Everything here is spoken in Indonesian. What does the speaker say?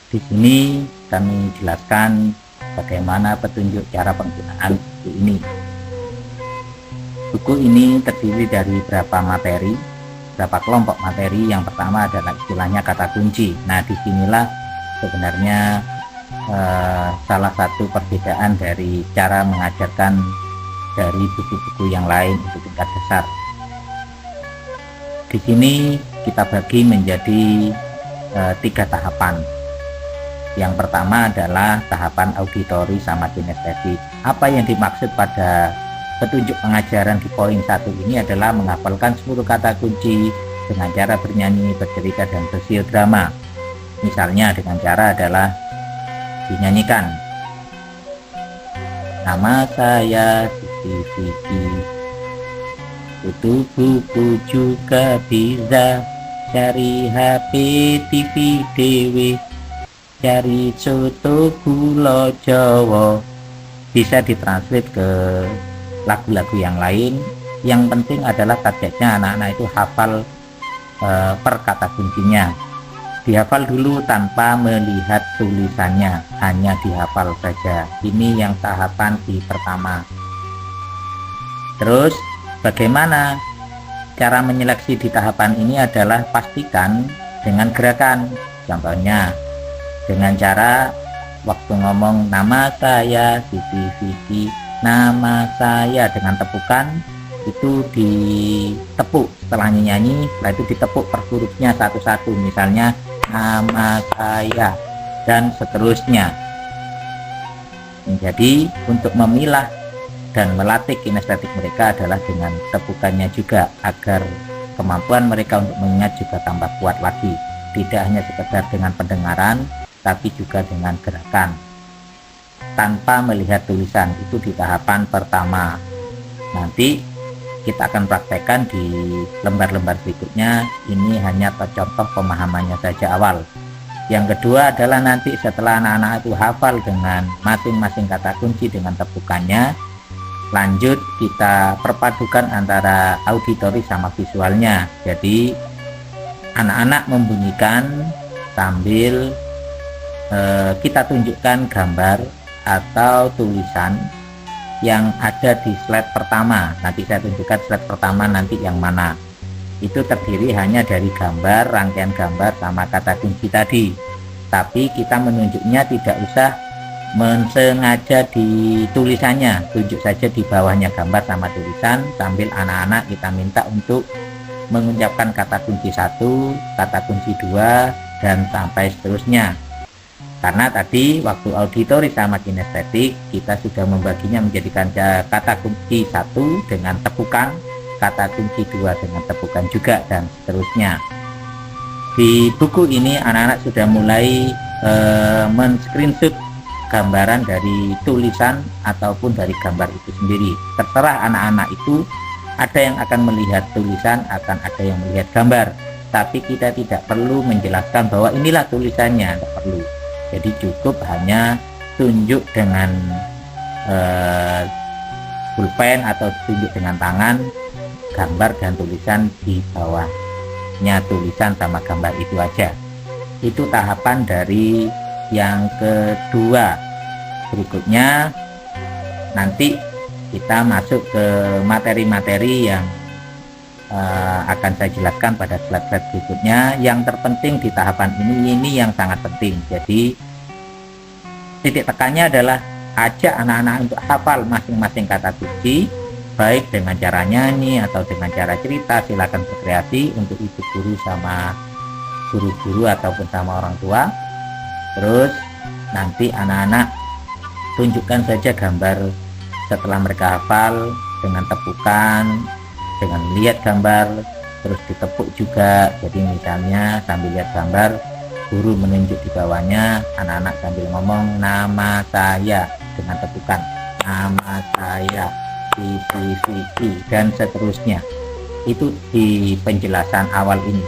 Di sini kami jelaskan bagaimana petunjuk cara penggunaan buku ini. Buku ini terdiri dari beberapa materi, beberapa kelompok materi. Yang pertama adalah istilahnya kata kunci. Nah, disinilah sebenarnya salah satu perbedaan dari cara mengajarkan dari buku-buku yang lain untuk tingkat dasar. Di sini kita bagi menjadi 3 tahapan. Yang pertama adalah tahapan auditori sama kinestetik. Apa yang dimaksud pada petunjuk pengajaran di poin 1 ini adalah menghafalkan 10 kata kunci dengan cara bernyanyi, bercerita, dan bersiodrama. Misalnya dengan cara adalah dinyanyikan. Nama saya Siti, butuh buku juga bisa, cari HP, TV, DW, cari soto gula Jawa. Bisa ditranslate ke lagu-lagu yang lain. Yang penting adalah targetnya anak-anak itu hafal per kata kuncinya. Dihafal dulu tanpa melihat tulisannya, hanya dihafal saja. Ini yang tahapan di pertama. Terus bagaimana cara menyeleksi di tahapan ini adalah pastikan dengan gerakan. Contohnya dengan cara waktu ngomong nama saya Vivi, nama saya dengan tepukan itu ditepuk setelah nyanyi, setelah itu ditepuk per hurufnya satu-satu, misalnya nama saya dan seterusnya. Jadi untuk memilah dan melatih kinestetik mereka adalah dengan tepukannya juga, agar kemampuan mereka untuk mengingat juga tambah kuat lagi, tidak hanya sekedar dengan pendengaran tapi juga dengan gerakan tanpa melihat tulisan. Itu di tahapan pertama. Nanti kita akan praktekkan di lembar-lembar berikutnya. Ini hanya contoh pemahamannya saja awal. Yang kedua adalah nanti setelah anak-anak itu hafal dengan masing-masing kata kunci dengan tepukannya, lanjut kita perpadukan antara auditori sama visualnya. Jadi anak-anak membunyikan sambil kita tunjukkan gambar atau tulisan yang ada di slide pertama. Nanti saya tunjukkan slide pertama nanti yang mana. Itu terdiri hanya dari gambar, rangkaian gambar sama kata kunci tadi. Tapi kita menunjuknya tidak usah mensengaja di tulisannya, tunjuk saja di bawahnya gambar sama tulisan, sambil anak-anak kita minta untuk mengucapkan kata kunci 1, kata kunci 2, dan sampai seterusnya. Karena tadi waktu auditori sama kinestetik kita sudah membaginya menjadikan kata kunci 1 dengan tepukan, kata kunci 2 dengan tepukan juga, dan seterusnya. Di buku ini anak-anak sudah mulai men-screenshot gambaran dari tulisan ataupun dari gambar itu sendiri. Terserah anak-anak itu, ada yang akan melihat tulisan, akan ada yang melihat gambar. Tapi kita tidak perlu menjelaskan bahwa inilah tulisannya, tidak perlu. Jadi cukup hanya tunjuk dengan pulpen atau tunjuk dengan tangan gambar dan tulisan di bawahnya tulisan sama gambar itu aja. Itu tahapan dari yang kedua. Berikutnya nanti kita masuk ke materi-materi yang akan saya jelaskan pada slide-slide berikutnya. Yang terpenting di tahapan ini yang sangat penting. Jadi titik tekannya adalah ajak anak-anak untuk hafal masing-masing kata kunci, baik dengan cara nyanyi atau dengan cara cerita. Silakan berkreasi untuk ibu guru sama guru-guru ataupun sama orang tua. Terus nanti anak-anak tunjukkan saja gambar setelah mereka hafal dengan tepukan, dengan lihat gambar, terus ditepuk juga. Jadi misalnya sambil lihat gambar, guru menunjuk di bawahnya, anak-anak sambil ngomong nama saya dengan tepukan, nama saya Vivi, dan seterusnya. Itu di penjelasan awal ini.